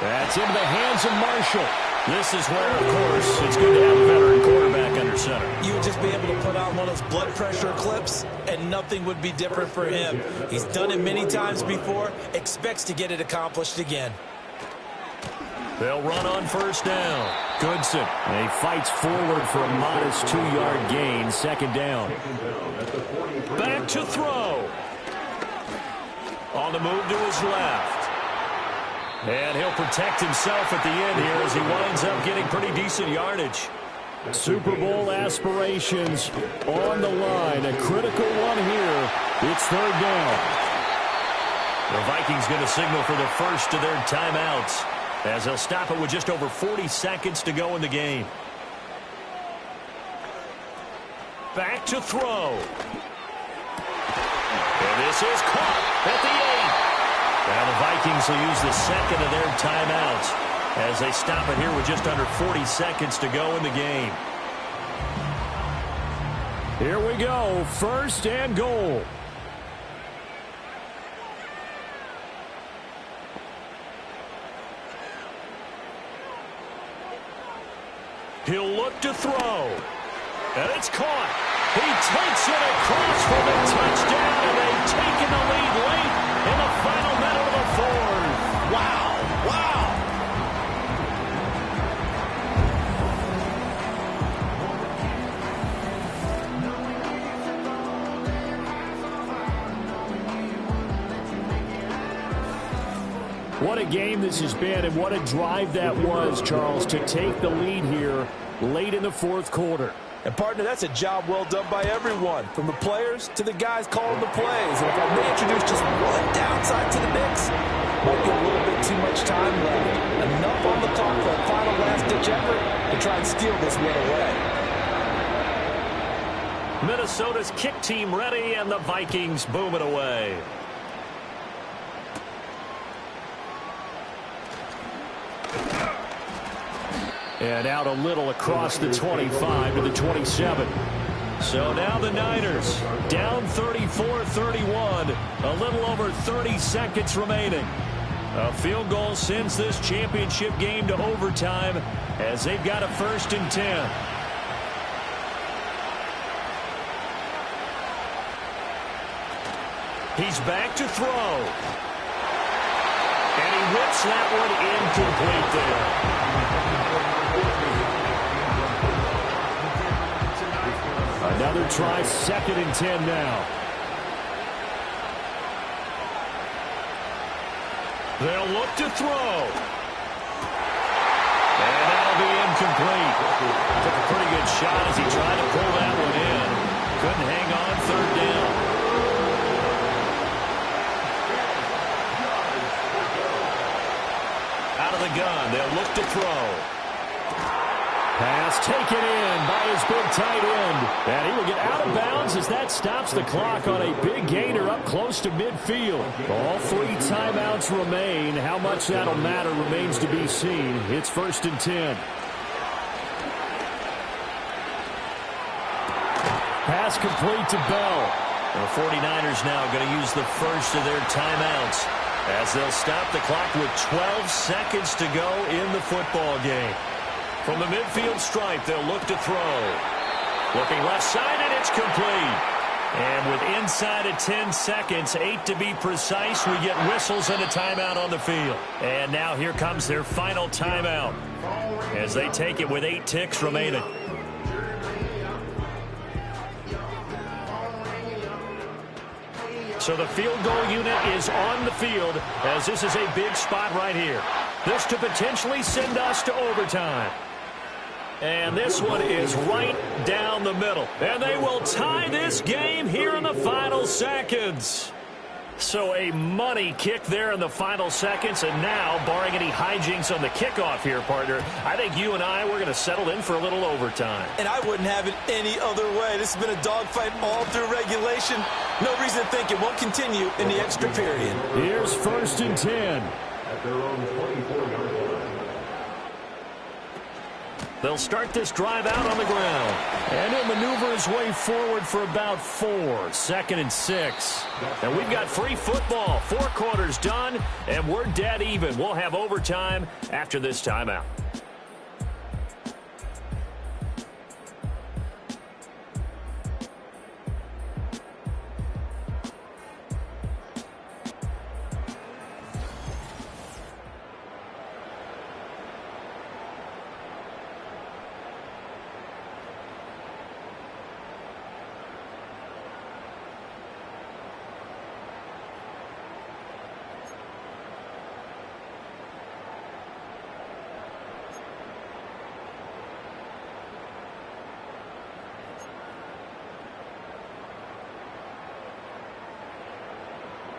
That's into the hands of Marshall. This is where, of course, it's good to have a veteran quarterback under center. You would just be able to put on one of those blood pressure clips, and nothing would be different for him. He's done it many times before, expects to get it accomplished again. They'll run on first down. Goodson. And he fights forward for a modest 2-yard gain. 2nd down. Back to throw. On the move to his left. And he'll protect himself at the end here as he winds up getting pretty decent yardage. Super Bowl aspirations on the line. A critical one here. It's 3rd down. The Vikings going to signal for the first of their timeouts as they'll stop it with just over 40 seconds to go in the game. Back to throw. And this is caught at the 8. Now the Vikings will use the second of their timeouts as they stop it here with just under 40 seconds to go in the game. Here we go. 1st and goal. He'll look to throw. And it's caught. He takes it across for the touchdown, and they've taken the lead late in the final minute of the 4th. Wow. Wow. What a game this has been, and what a drive that was, Charles, to take the lead here late in the fourth quarter. And, partner, that's a job well done by everyone, from the players to the guys calling the plays. And if I may introduce just one downside to the mix, might be a little bit too much time left. Enough on the clock for a final last-ditch effort to try and steal this win away. Minnesota's kick team ready, and the Vikings boom it away. And out a little across the 25 to the 27. So now the Niners down 34-31. A little over 30 seconds remaining. A field goal sends this championship game to overtime as they've got a 1st and 10. He's back to throw. And he whips that one incomplete there. Another try, 2nd and 10 now. They'll look to throw. And that'll be incomplete. Took a pretty good shot as he tried to pull that one in. Couldn't hang on, 3rd down. Out of the gun, they'll look to throw. Pass taken in by his big tight end. And he will get out of bounds as that stops the clock on a big gainer up close to midfield. All 3 timeouts remain. How much that'll matter remains to be seen. It's 1st and 10. pass complete to Bell. The 49ers now going to use the first of their timeouts as they'll stop the clock with 12 seconds to go in the football game. From the midfield stripe, they'll look to throw. Looking left side, and it's complete. And with inside of 10 seconds, 8 to be precise, we get whistles and a timeout on the field. And now here comes their final timeout as they take it with 8 ticks remaining. So the field goal unit is on the field as this is a big spot right here. This to potentially send us to overtime. And this one is right down the middle. And they will tie this game here in the final seconds. So a money kick there in the final seconds. And now, barring any hijinks on the kickoff here, partner, I think you and I, we're going to settle in for a little overtime. And I wouldn't have it any other way. This has been a dogfight all through regulation. No reason to think it won't continue in the extra period. Here's 1st and 10. At their own 24-yard line. They'll start this drive out on the ground. And he'll maneuver his way forward for about 4. 2nd and 6. And we've got free football. 4 quarters done, and we're dead even. We'll have overtime after this timeout.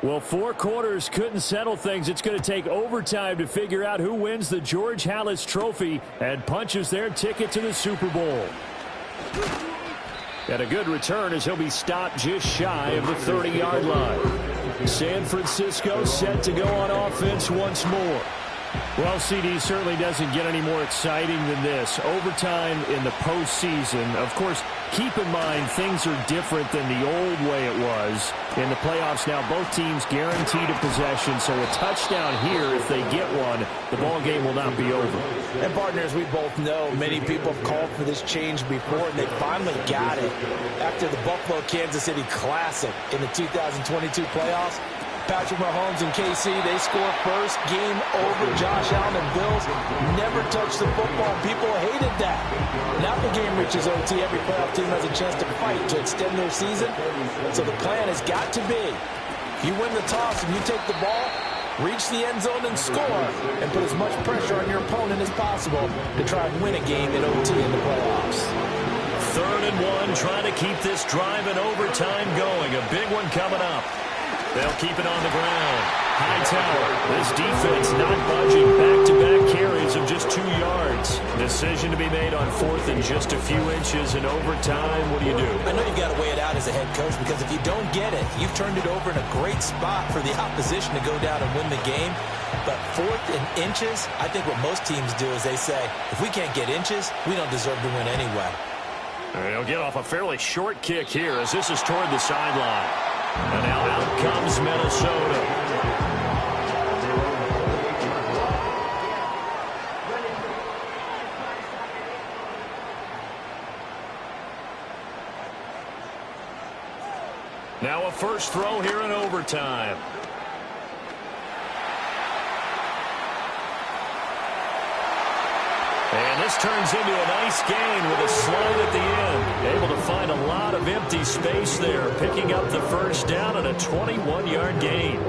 Well, 4 quarters couldn't settle things. It's going to take overtime to figure out who wins the George Halas Trophy and punches their ticket to the Super Bowl. And a good return as he'll be stopped just shy of the 30-yard line. San Francisco set to go on offense once more. Well, CD, certainly doesn't get any more exciting than this. Overtime in the postseason. Of course, keep in mind things are different than the old way it was. In the playoffs now, both teams guaranteed a possession, so a touchdown here, if they get one, the ball game will not be over. And partners, we both know many people have called for this change before, and they finally got it. After the Buffalo-Kansas City Classic in the 2022 playoffs, Patrick Mahomes and KC, they score first, game over. Josh Allen and Bills never touched the football. People hated that. Now the game reaches OT. Every playoff team has a chance to fight to extend their season. So the plan has got to be, you win the toss and you take the ball, reach the end zone and score, and put as much pressure on your opponent as possible to try and win a game in OT in the playoffs. 3rd and 1, trying to keep this drive in overtime going. A big one coming up. They'll keep it on the ground. Hightower, this defense not budging. Back-to-back carries of just 2 yards. Decision to be made on 4th and just a few inches in overtime. What do you do? I know you've got to weigh it out as a head coach, because if you don't get it, you've turned it over in a great spot for the opposition to go down and win the game. But 4th and inches, I think what most teams do is they say, if we can't get inches, we don't deserve to win anyway. They'll get off a fairly short kick here as this is toward the sideline. And now out comes Minnesota. Now a first throw here in overtime. And this turns into a nice gain with a slide at the end. Able to find a lot of empty space there, picking up the first down and a 21-yard gain.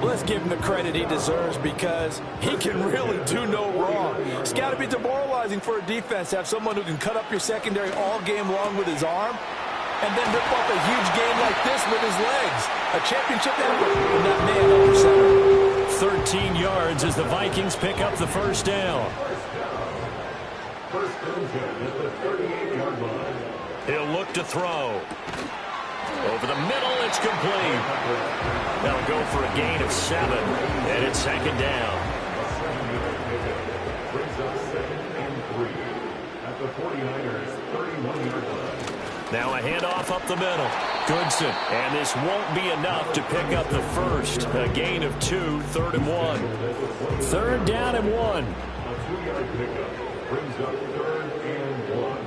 Let's give him the credit he deserves, because he can really do no wrong. It's got to be demoralizing for a defense to have someone who can cut up your secondary all game long with his arm and then rip off a huge game like this with his legs. A championship effort with that man under center. 13 yards as the Vikings pick up the first down. First and 10 at the 38-yard line. He'll look to throw. Over the middle, it's complete. They'll go for a gain of 7, and it's 2nd down. Brings up 2nd and 3 at the 49ers' 31-yard line. Now a handoff up the middle. Goodson. And this won't be enough to pick up the first. A gain of 2, 3rd and 1. 3rd down and 1. A 2-yard pickup brings up 3rd and 1.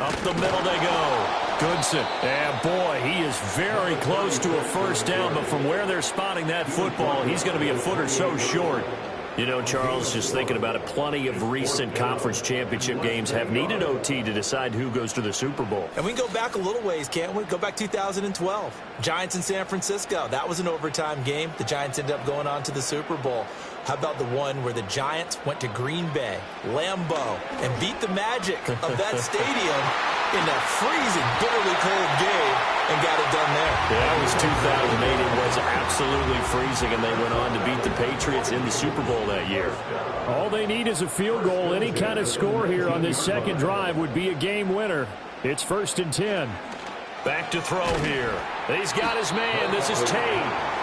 Up the middle they go. Goodson. And boy, he is very close to a first down, but from where they're spotting that football, he's going to be a foot or so short. You know, Charles, just thinking about it, plenty of recent conference championship games have needed OT to decide who goes to the Super Bowl. And we can go back a little ways, can't we? Go back 2012. Giants in San Francisco. That was an overtime game. The Giants ended up going on to the Super Bowl. How about the one where the Giants went to Green Bay, Lambeau, and beat the magic of that stadium in that freezing, bitterly cold game and got it done there? Yeah, that was 2008. It was absolutely freezing, and they went on to beat the Patriots in the Super Bowl that year. All they need is a field goal. Any kind of score here on this second drive would be a game winner. It's 1st and 10. Back to throw here. He's got his man. This is Tate.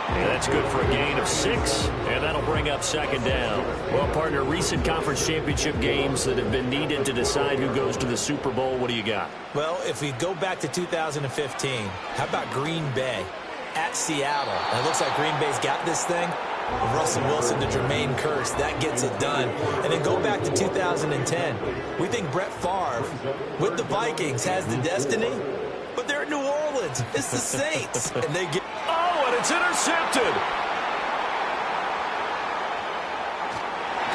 And that's good for a gain of 6, and that'll bring up 2nd down. Well, partner, recent conference championship games that have been needed to decide who goes to the Super Bowl, what do you got? Well, if we go back to 2015, how about Green Bay at Seattle? And it looks like Green Bay's got this thing. Russell Wilson to Jermaine Kearse, that gets it done. And then go back to 2010. We think Brett Favre with the Vikings has the destiny, but they're in New Orleans. It's the Saints, and they get... And it's intercepted.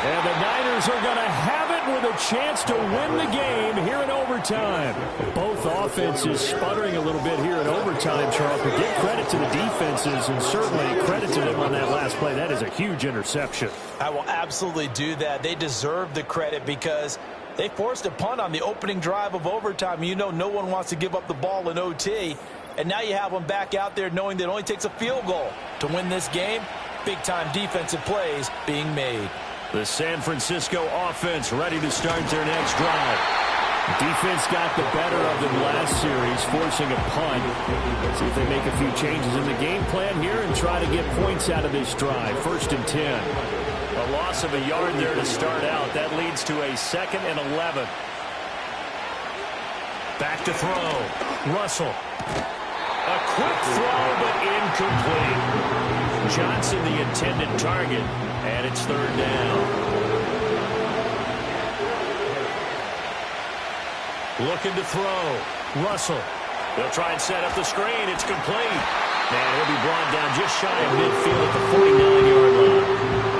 And the Niners are going to have it with a chance to win the game here in overtime. Both offenses sputtering a little bit here in overtime, Charles, but give credit to the defenses and certainly credit to them on that last play. That is a huge interception. I will absolutely do that. They deserve the credit because they forced a punt on the opening drive of overtime. You know no one wants to give up the ball in OT. And now you have them back out there knowing that it only takes a field goal to win this game. Big-time defensive plays being made. The San Francisco offense ready to start their next drive. Defense got the better of them last series, forcing a punt. Let's see if they make a few changes in the game plan here and try to get points out of this drive. 1st and 10. A loss of a yard there to start out. That leads to a 2nd and 11. Back to throw. Russell. A quick throw, but incomplete. Johnson, the intended target, and it's 3rd down. Looking to throw. Russell. They'll try and set up the screen. It's complete. And he'll be brought down just shy of midfield at the 49-yard line.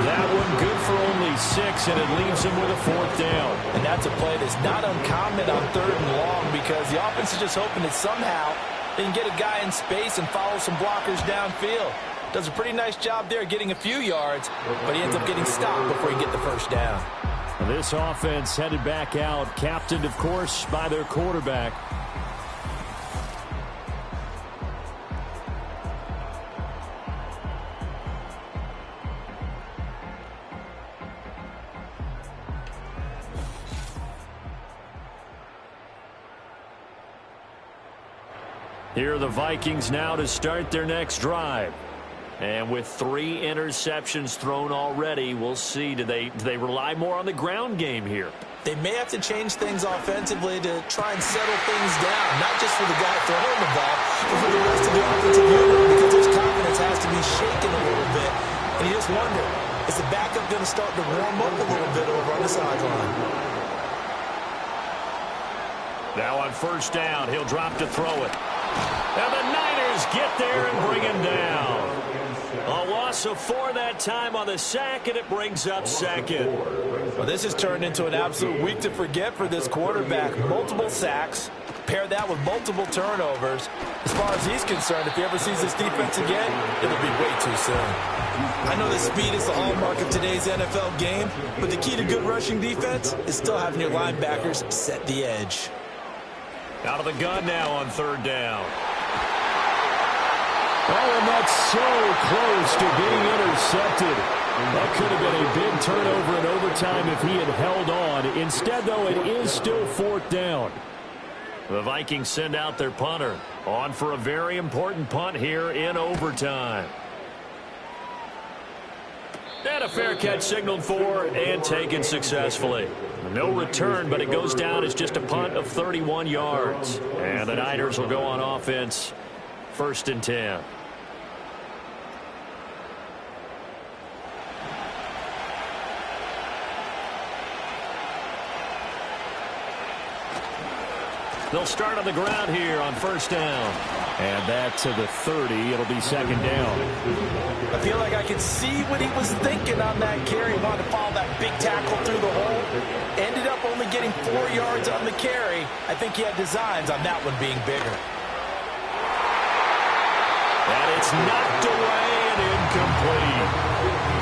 That one good for only 6, and it leaves him with a 4th down. And that's a play that's not uncommon on 3rd and long because the offense is just hoping that somehow they can get a guy in space and follow some blockers downfield. Does a pretty nice job there getting a few yards, but he ends up getting stopped before he get the 1st down. This offense headed back out, captained, of course, by their quarterback. Here are the Vikings now to start their next drive. And with 3 interceptions thrown already, we'll see. Do they rely more on the ground game here? They may have to change things offensively to try and settle things down, not just for the guy throwing the ball, but for the rest of the offensive unit, because his confidence has to be shaken a little bit. And you just wonder, is the backup going to start to warm up a little bit over on the sideline? Now on 1st down, he'll drop to throw it. And the Niners get there and bring him down. A loss of 4 that time on the sack, and it brings up 2nd. Well, this has turned into an absolute week to forget for this quarterback. Multiple sacks, pair that with multiple turnovers. As far as he's concerned, if he ever sees this defense again, it'll be way too soon. I know that speed is the hallmark of today's NFL game, but the key to good rushing defense is still having your linebackers set the edge. Out of the gun now on 3rd down. Oh, and that's so close to being intercepted. That could have been a big turnover in overtime if he had held on. Instead, though, it is still 4th down. The Vikings send out their punter on for a very important punt here in overtime. And a fair catch signaled for and taken successfully. No return, but it goes down as just a punt of 31 yards. And the Niners will go on offense, 1st and 10. They'll start on the ground here on 1st down. And that to the 30. It'll be 2nd down. I feel like I could see what he was thinking on that carry. He wanted to follow that big tackle through the hole. Ended up only getting 4 yards on the carry. I think he had designs on that one being bigger. And it's knocked away and incomplete.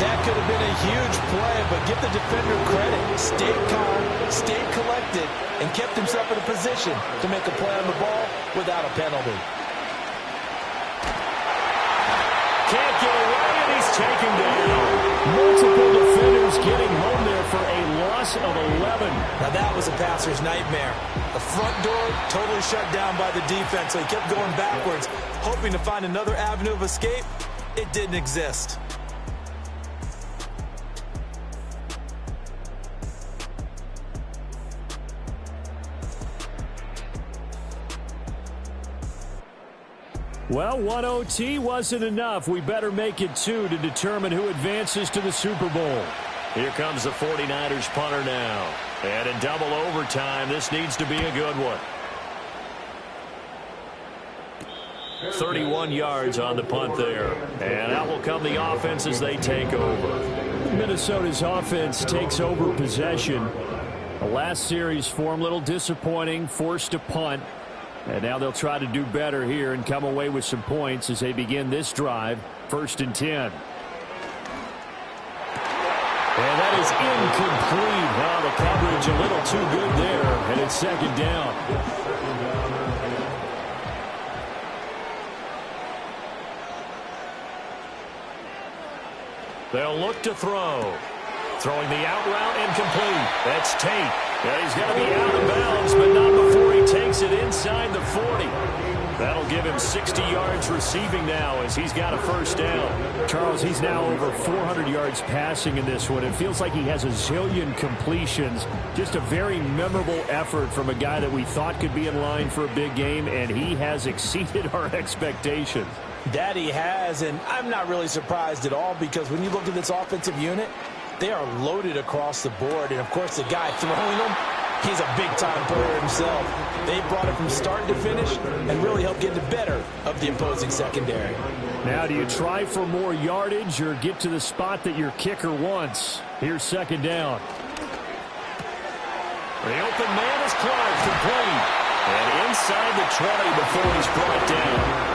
That could have been a huge play, but give the defender credit. Stayed calm, stayed collected, and kept himself in a position to make a play on the ball without a penalty. Can't get away, and he's taken down. Multiple defenders getting home there for a loss of 11. Now that was a passer's nightmare. The front door totally shut down by the defense, so he kept going backwards, hoping to find another avenue of escape. It didn't exist. Well, 1 OT wasn't enough. We better make it 2 to determine who advances to the Super Bowl. Here comes the 49ers punter now. And in double overtime, this needs to be a good one. 31 yards on the punt there. And out will come the offense as they take over. Minnesota's offense takes over possession. The last series for them, a little disappointing, forced to punt. And now they'll try to do better here and come away with some points as they begin this drive, 1st and 10. And that is incomplete. Well, the coverage a little too good there, and it's 2nd down. They'll look to throw. Throwing the out route incomplete. That's Tate. And he's going to be out of bounds, but not before he takes it inside the 40. That'll give him 60 yards receiving now as he's got a 1st down. Charles, he's now over 400 yards passing in this one. It feels like he has a zillion completions. Just a very memorable effort from a guy that we thought could be in line for a big game, and he has exceeded our expectations. That he has, and I'm not really surprised at all because when you look at this offensive unit, they are loaded across the board. And, of course, the guy throwing them, he's a big-time player himself. They brought it from start to finish and really helped get the better of the opposing secondary. Now, do you try for more yardage or get to the spot that your kicker wants? Here's 2nd down. The open man is Clark, complete. And inside the 20 before he's brought down.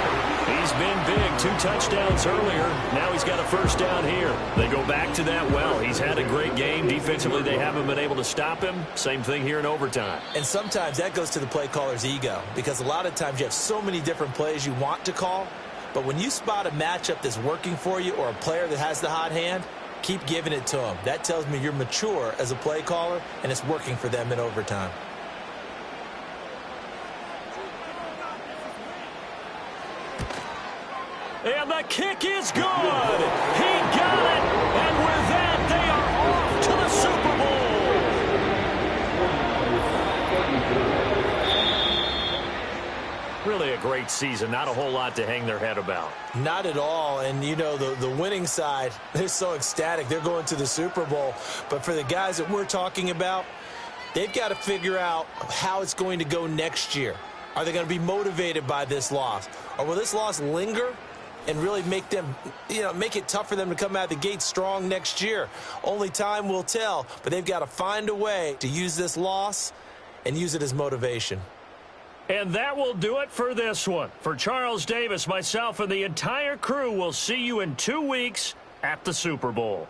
He's been big, 2 touchdowns earlier. Now he's got a 1st down here. They go back to that well. He's had a great game. Defensively, they haven't been able to stop him. Same thing here in overtime. And sometimes that goes to the play caller's ego because a lot of times you have so many different plays you want to call. But when you spot a matchup that's working for you or a player that has the hot hand, keep giving it to him. That tells me you're mature as a play caller, and it's working for them in overtime. And the kick is good. He got it. And with that, they are off to the Super Bowl. Really a great season. Not a whole lot to hang their head about. Not at all. And, you know, the winning side, they're so ecstatic. They're going to the Super Bowl. But for the guys that we're talking about, they've got to figure out how it's going to go next year. Are they going to be motivated by this loss? Or will this loss linger and really make them, make it tough for them to come out of the gate strong next year? Only time will tell, but they've got to find a way to use this loss and use it as motivation. And that will do it for this one. For Charles Davis, myself, and the entire crew, we'll see you in 2 weeks at the Super Bowl.